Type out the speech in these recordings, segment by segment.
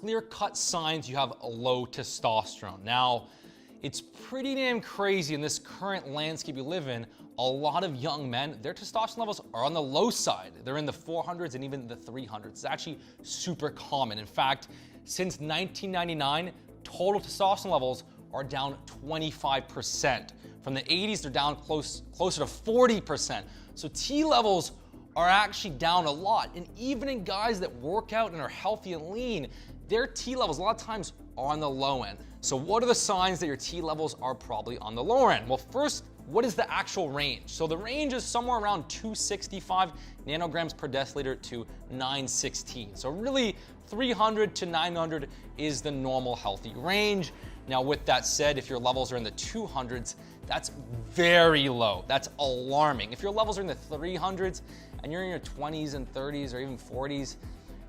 clear-cut signs you have low testosterone. Now, it's pretty damn crazy in this current landscape we live in. A lot of young men, their testosterone levels are on the low side. They're in the 400s and even the 300s. It's actually super common. In fact, since 1999, total testosterone levels are down 25%. From the 80s, they're down closer to 40%. So T levels are actually down a lot. And even in guys that work out and are healthy and lean, their T levels a lot of times are on the low end. So what are the signs that your T levels are probably on the lower end? Well, first, what is the actual range? So the range is somewhere around 265 nanograms per deciliter to 916. So really 300 to 900 is the normal healthy range. Now with that said, if your levels are in the 200s, that's very low. That's alarming. If your levels are in the 300s and you're in your 20s and 30s or even 40s,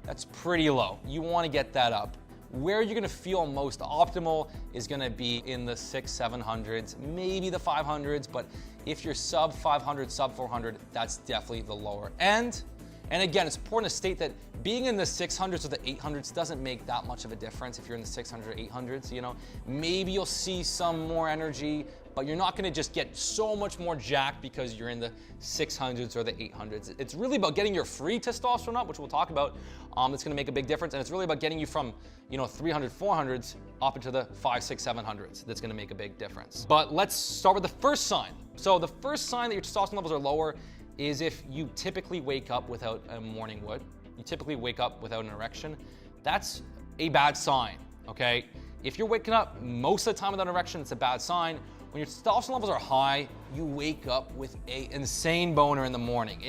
that's pretty low. You want to get that up. Where you're gonna feel most optimal is gonna be in the 600s, 700s, maybe the 500s, but if you're sub 500, sub 400, that's definitely the lower end. And again, it's important to state that being in the 600s or the 800s doesn't make that much of a difference if you're in the 600 or 800s, you know. Maybe you'll see some more energy, but you're not gonna just get so much more jacked because you're in the 600s or the 800s. It's really about getting your free testosterone up, which we'll talk about. It's gonna make a big difference, and it's really about getting you from, 300, 400s up into the 5, 6, 700s. That's gonna make a big difference. But let's start with the first sign. So the first sign that your testosterone levels are lower is if you typically wake up without a morning wood. You typically wake up without an erection. That's a bad sign, okay? If you're waking up most of the time without an erection, it's a bad sign. When your testosterone levels are high, you wake up with an insane boner in the morning.